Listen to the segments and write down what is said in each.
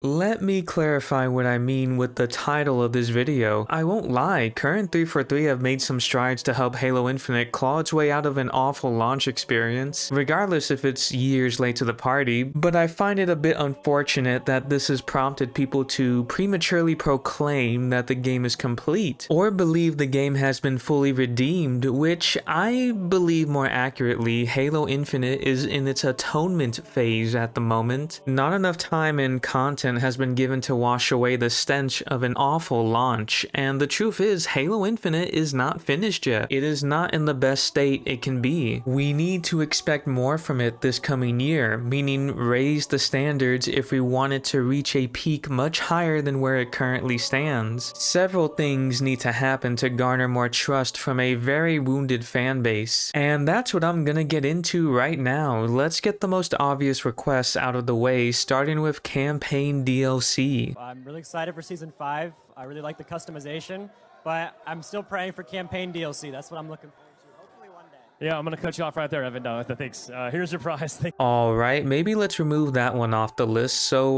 Let me clarify what I mean with the title of this video. I won't lie, current 343 have made some strides to help Halo Infinite claw its way out of an awful launch experience, regardless if it's years late to the party, but I find it a bit unfortunate that this has prompted people to prematurely proclaim that the game is complete, or believe the game has been fully redeemed, which I believe more accurately, Halo Infinite is in its atonement phase at the moment. Not enough time and content has been given to wash away the stench of an awful launch, and the truth is Halo Infinite is not finished yet. It is not in the best state it can be. We need to expect more from it this coming year, meaning raise the standards if we want it to reach a peak much higher than where it currently stands. Several things need to happen to garner more trust from a very wounded fan base, and that's what I'm gonna get into right now. Let's get the most obvious requests out of the way, starting with campaign DLC. I'm really excited for Season 5. I really like the customization, but I'm still praying for campaign DLC. That's what I'm looking forward to. Hopefully one day. Yeah, I'm going to cut you off right there, Evan. No, thanks. Here's your prize. Alright, maybe let's remove that one off the list. So,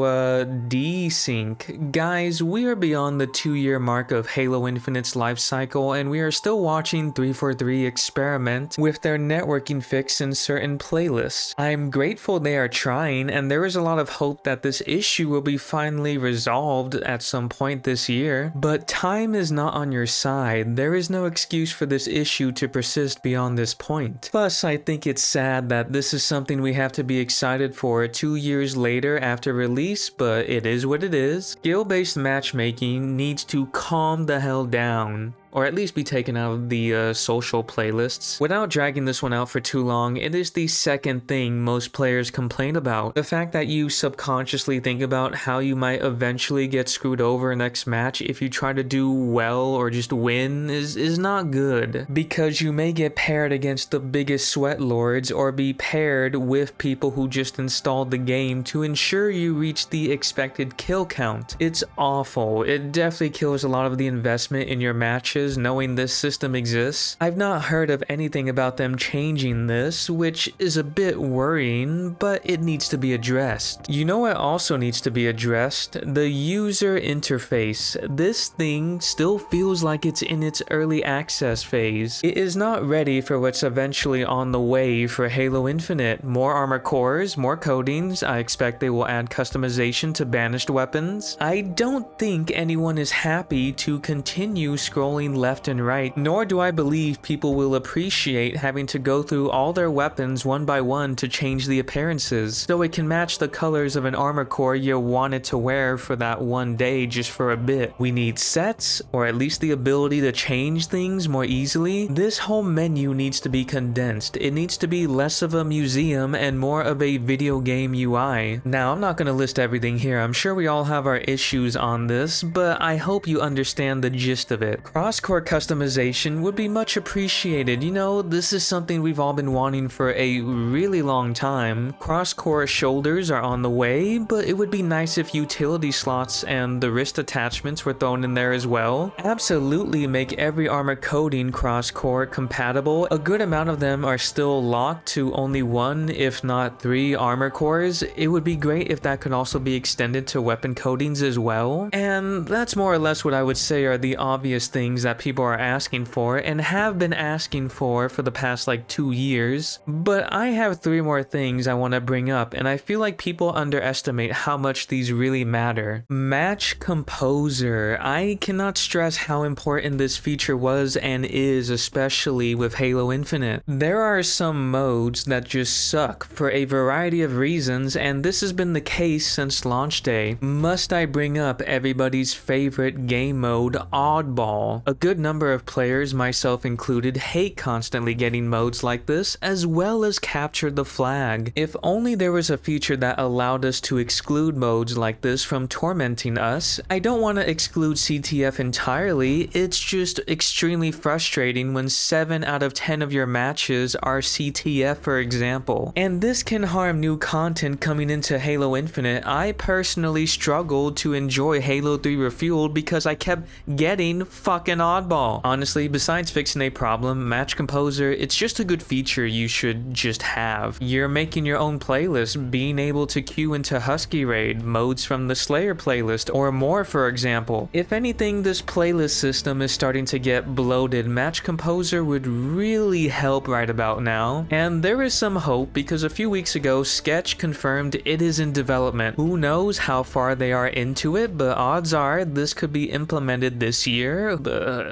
Desync. Guys, we are beyond the 2-year mark of Halo Infinite's life cycle, and we are still watching 343 experiment with their networking fix in certain playlists. I'm grateful they are trying, and there is a lot of hope that this issue will be finally resolved at some point this year. But time is not on your side. There is no excuse for this issue to persist beyond this point. Plus, I think it's sad that this is something we have to be excited for 2 years later after release, but it is what it is. Skill-based matchmaking needs to calm the hell down, or at least be taken out of the social playlists. Without dragging this one out for too long, it is the second thing most players complain about. The fact that you subconsciously think about how you might eventually get screwed over next match if you try to do well or just win is not good, because you may get paired against the biggest sweat lords or be paired with people who just installed the game to ensure you reach the expected kill count. It's awful. It definitely kills a lot of the investment in your matches knowing this system exists. I've not heard of anything about them changing this, which is a bit worrying, but it needs to be addressed. You know what also needs to be addressed? The user interface. This thing still feels like it's in its early access phase. It is not ready for what's eventually on the way for Halo Infinite. More armor cores, more coatings. I expect they will add customization to banished weapons. I don't think anyone is happy to continue scrolling left and right, nor do I believe people will appreciate having to go through all their weapons one by one to change the appearances, so it can match the colors of an armor core you wanted to wear for that one day just for a bit. We need sets, or at least the ability to change things more easily. This whole menu needs to be condensed. It needs to be less of a museum and more of a video game UI. Now, I'm not going to list everything here. I'm sure we all have our issues on this, but I hope you understand the gist of it. Cross-core customization would be much appreciated. You know, this is something we've all been wanting for a really long time. Cross-core shoulders are on the way, but it would be nice if utility slots and the wrist attachments were thrown in there as well. Absolutely make every armor coating cross-core compatible. A good amount of them are still locked to only 1, if not 3 armor cores. It would be great if that could also be extended to weapon coatings as well. And that's more or less what I would say are the obvious things that people are asking for and have been asking for the past like 2 years. But I have 3 more things I want to bring up, and I feel like people underestimate how much these really matter. Match Composer. I cannot stress how important this feature was and is, especially with Halo Infinite. There are some modes that just suck for a variety of reasons, and this has been the case since launch day. Must I bring up everybody's favorite game mode, Oddball? A good number of players, myself included, hate constantly getting modes like this, as well as Capture the Flag. If only there was a feature that allowed us to exclude modes like this from tormenting us. I don't want to exclude CTF entirely, it's just extremely frustrating when 7 out of 10 of your matches are CTF, for example. And this can harm new content coming into Halo Infinite. I personally struggled to enjoy Halo 3 Refueled because I kept getting fucking oddball. Honestly, besides fixing a problem, Match Composer, it's just a good feature you should just have. You're making your own playlist, being able to queue into Husky Raid, modes from the Slayer playlist, or more for example. If anything, this playlist system is starting to get bloated. Match Composer would really help right about now. And there is some hope because a few weeks ago, Sketch confirmed it is in development. Who knows how far they are into it, but odds are this could be implemented this year.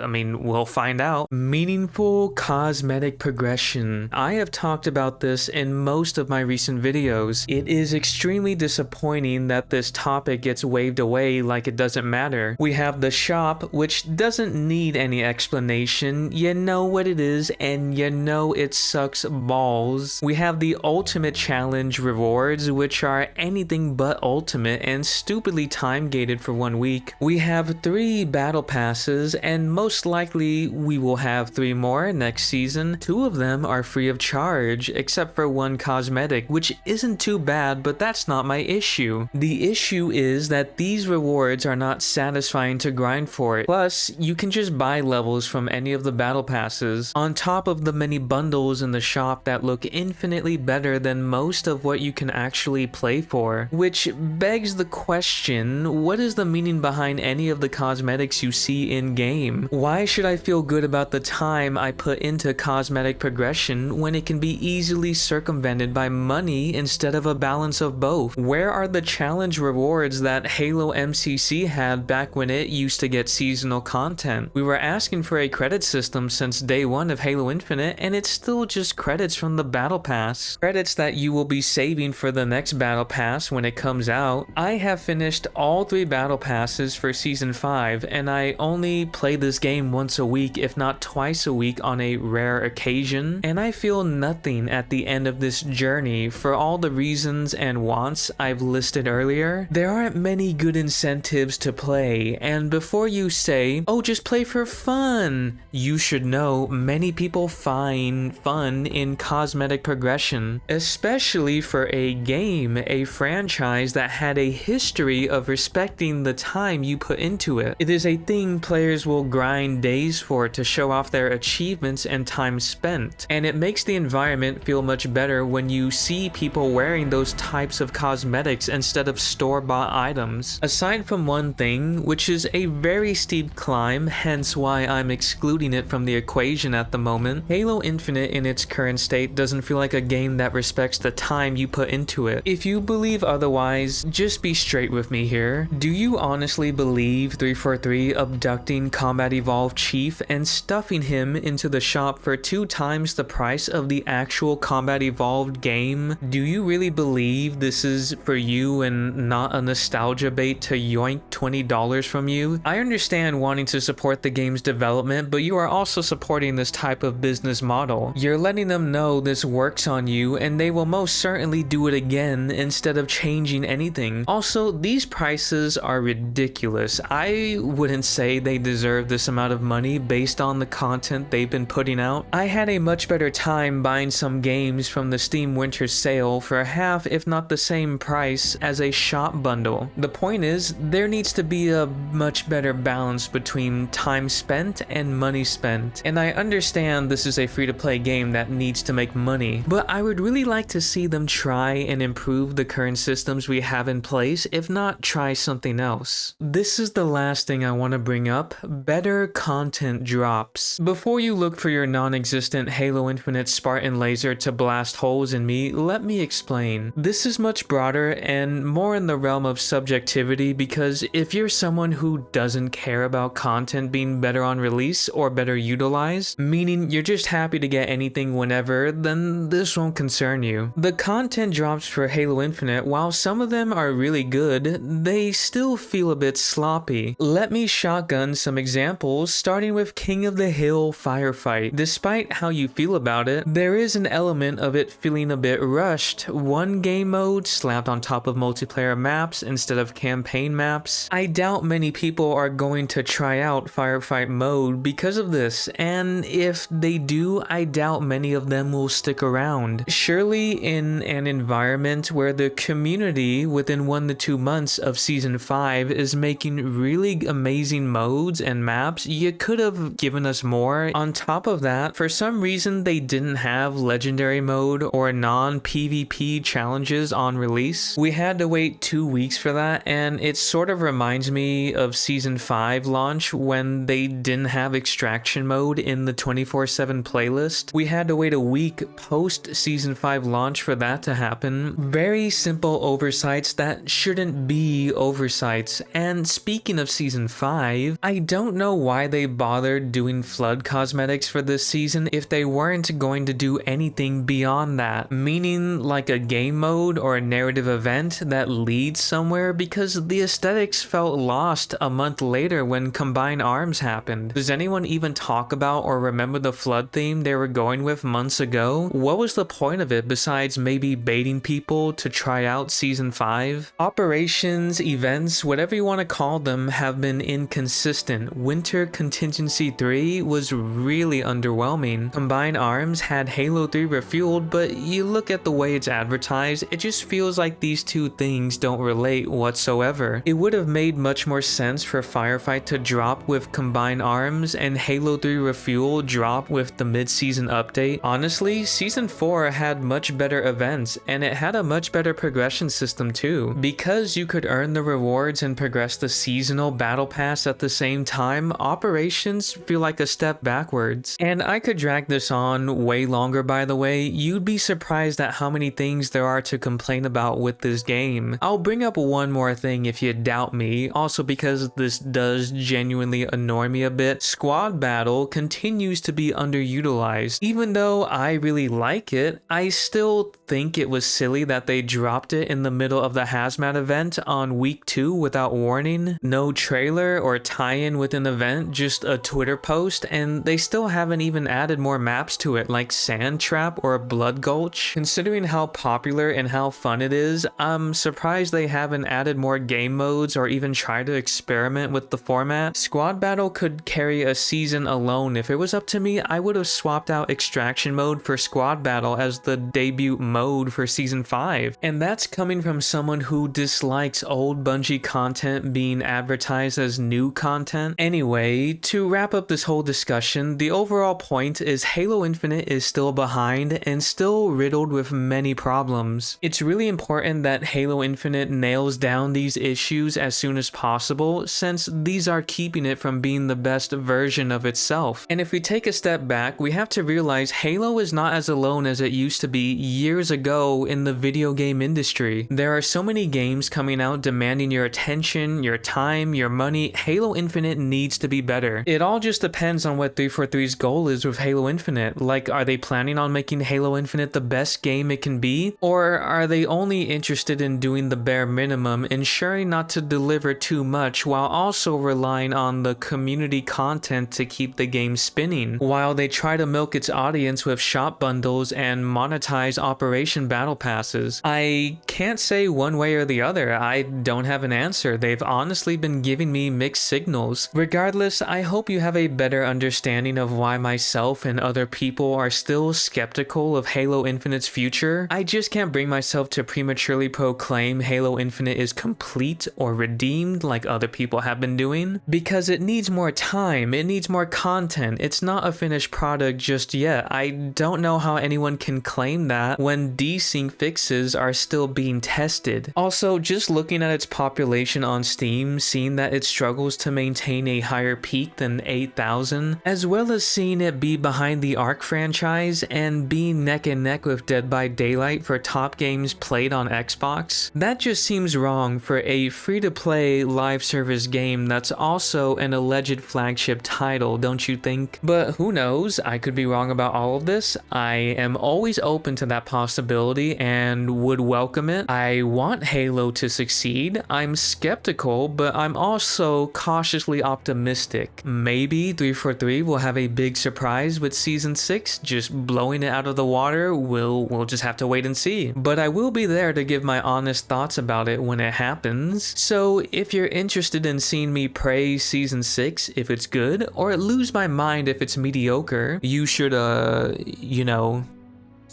I mean, we'll find out. Meaningful cosmetic progression. I have talked about this in most of my recent videos. It is extremely disappointing that this topic gets waved away like it doesn't matter. We have the shop, which doesn't need any explanation. You know what it is, and you know it sucks balls. We have the ultimate challenge rewards, which are anything but ultimate and stupidly time gated for 1 week. We have 3 battle passes, and most likely we will have 3 more next season. 2 of them are free of charge, except for 1 cosmetic, which isn't too bad, but that's not my issue. The issue is that these rewards are not satisfying to grind for it. Plus, you can just buy levels from any of the battle passes, on top of the many bundles in the shop that look infinitely better than most of what you can actually play for. Which begs the question, what is the meaning behind any of the cosmetics you see in game? Why should I feel good about the time I put into cosmetic progression when it can be easily circumvented by money instead of a balance of both? Where are the challenge rewards that Halo MCC had back when it used to get seasonal content? We were asking for a credit system since day 1 of Halo Infinite, and it's still just credits from the battle pass. Credits that you will be saving for the next battle pass when it comes out. I have finished all 3 battle passes for season 5, and I only play this game once a week, if not twice a week on a rare occasion, and I feel nothing at the end of this journey for all the reasons and wants I've listed earlier. There aren't many good incentives to play, and before you say, oh, just play for fun, you should know many people find fun in cosmetic progression, especially for a game, a franchise that had a history of respecting the time you put into it. It is a thing players will grind days for to show off their achievements and time spent, and it makes the environment feel much better when you see people wearing those types of cosmetics instead of store-bought items. Aside from one thing, which is a very steep climb, hence why I'm excluding it from the equation at the moment, Halo Infinite in its current state doesn't feel like a game that respects the time you put into it. If you believe otherwise, just be straight with me here. Do you honestly believe 343 abducting Combat Evolved Chief and stuffing him into the shop for 2 times the price of the actual Combat Evolved game? Do you really believe this is for you and not a nostalgia bait to yoink $20 from you? I understand wanting to support the game's development, but you are also supporting this type of business model. You're letting them know this works on you, and they will most certainly do it again instead of changing anything. Also, these prices are ridiculous. I wouldn't say they deserve this amount of money based on the content they've been putting out. I had a much better time buying some games from the Steam Winter Sale for half if not the same price as a shop bundle. The point is, there needs to be a much better balance between time spent and money spent. And I understand this is a free-to-play game that needs to make money, but I would really like to see them try and improve the current systems we have in place, if not try something else. This is the last thing I want to bring up: better content drops. Before you look for your non-existent Halo Infinite Spartan laser to blast holes in me, let me explain. This is much broader and more in the realm of subjectivity, because if you're someone who doesn't care about content being better on release or better utilized, meaning you're just happy to get anything whenever, then this won't concern you. The content drops for Halo Infinite, while some of them are really good, they still feel a bit sloppy. Let me shotgun some examples, starting with King of the Hill Firefight. Despite how you feel about it, there is an element of it feeling a bit rushed. One game mode slapped on top of multiplayer maps instead of campaign maps. I doubt many people are going to try out Firefight mode because of this, and if they do, I doubt many of them will stick around. Surely in an environment where the community within 1 to 2 months of season 5 is making really amazing modes and maps maps, you could have given us more. On top of that, for some reason they didn't have legendary mode or non-PvP challenges on release. We had to wait 2 weeks for that, and it sort of reminds me of Season 5 launch when they didn't have extraction mode in the 24/7 playlist. We had to wait a week post Season 5 launch for that to happen. Very simple oversights that shouldn't be oversights. And speaking of Season 5, I don't know why they bothered doing flood cosmetics for this season if they weren't going to do anything beyond that, meaning like a game mode or a narrative event that leads somewhere, because the aesthetics felt lost a month later when Combined Arms happened. Does anyone even talk about or remember the flood theme they were going with months ago? What was the point of it besides maybe baiting people to try out Season 5? Operations, events, whatever you want to call them, have been inconsistent. Winter Contingency 3 was really underwhelming. Combined Arms had Halo 3 refueled, but you look at the way it's advertised, it just feels like these two things don't relate whatsoever. It would have made much more sense for Firefight to drop with Combined Arms and Halo 3 Refuel drop with the mid-season update. Honestly, Season 4 had much better events, and it had a much better progression system too. Because you could earn the rewards and progress the seasonal battle pass at the same time, Operations feel like a step backwards. And I could drag this on way longer, by the way. You'd be surprised at how many things there are to complain about with this game. I'll bring up one more thing if you doubt me, also because this does genuinely annoy me a bit. Squad Battle continues to be underutilized. Even though I really like it, I still think it was silly that they dropped it in the middle of the hazmat event on week 2 without warning. No trailer or tie-in with an event, just a Twitter post, and they still haven't even added more maps to it like Sand Trap or Blood Gulch. Considering how popular and how fun it is, I'm surprised they haven't added more game modes or even tried to experiment with the format. Squad Battle could carry a season alone. If it was up to me, I would have swapped out Extraction mode for Squad Battle as the debut mode for Season 5. And that's coming from someone who dislikes old Bungie content being advertised as new content. Anyway, to wrap up this whole discussion, the overall point is Halo Infinite is still behind and still riddled with many problems. It's really important that Halo Infinite nails down these issues as soon as possible, since these are keeping it from being the best version of itself. And if we take a step back, we have to realize Halo is not as alone as it used to be years ago in the video game industry. There are so many games coming out demanding your attention, your time, your money. Halo Infinite needs to be better. It all just depends on what 343's goal is with Halo Infinite. Like, are they planning on making Halo Infinite the best game it can be? Or are they only interested in doing the bare minimum, ensuring not to deliver too much while also relying on the community content to keep the game spinning, while they try to milk its audience with shop bundles and monetize Operation Battle Passes? I can't say one way or the other. I don't have an answer. They've honestly been giving me mixed signals. Regardless, I hope you have a better understanding of why myself and other people are still skeptical of Halo Infinite's future. I just can't bring myself to prematurely proclaim Halo Infinite is complete or redeemed like other people have been doing, because it needs more time, it needs more content. It's not a finished product just yet. I don't know how anyone can claim that when Desync fixes are still being tested. Also, just looking at its population on Steam, seeing that it struggles to maintain a higher peak than 8,000, as well as seeing it be behind the Ark franchise and being neck and neck with Dead by Daylight for top games played on Xbox, that just seems wrong for a free-to-play live service game that's also an alleged flagship title, don't you think? But who knows, I could be wrong about all of this. I am always open to that possibility and would welcome it. I want Halo to succeed. I'm skeptical, but I'm also cautiously optimistic. Maybe 343 will have a big surprise with Season 6, just blowing it out of the water. We'll just have to wait and see. But I will be there to give my honest thoughts about it when it happens. So if you're interested in seeing me praise Season 6 if it's good, or lose my mind if it's mediocre, you should,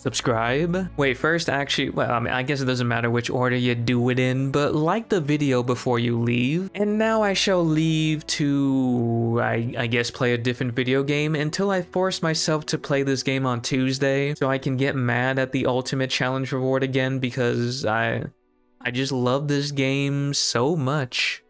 subscribe. Wait, first actually, well, I mean, I guess it doesn't matter which order you do it in, but like the video before you leave. And now I shall leave to, I guess, play a different video game until I force myself to play this game on Tuesday so I can get mad at the ultimate challenge reward again, because I just love this game so much.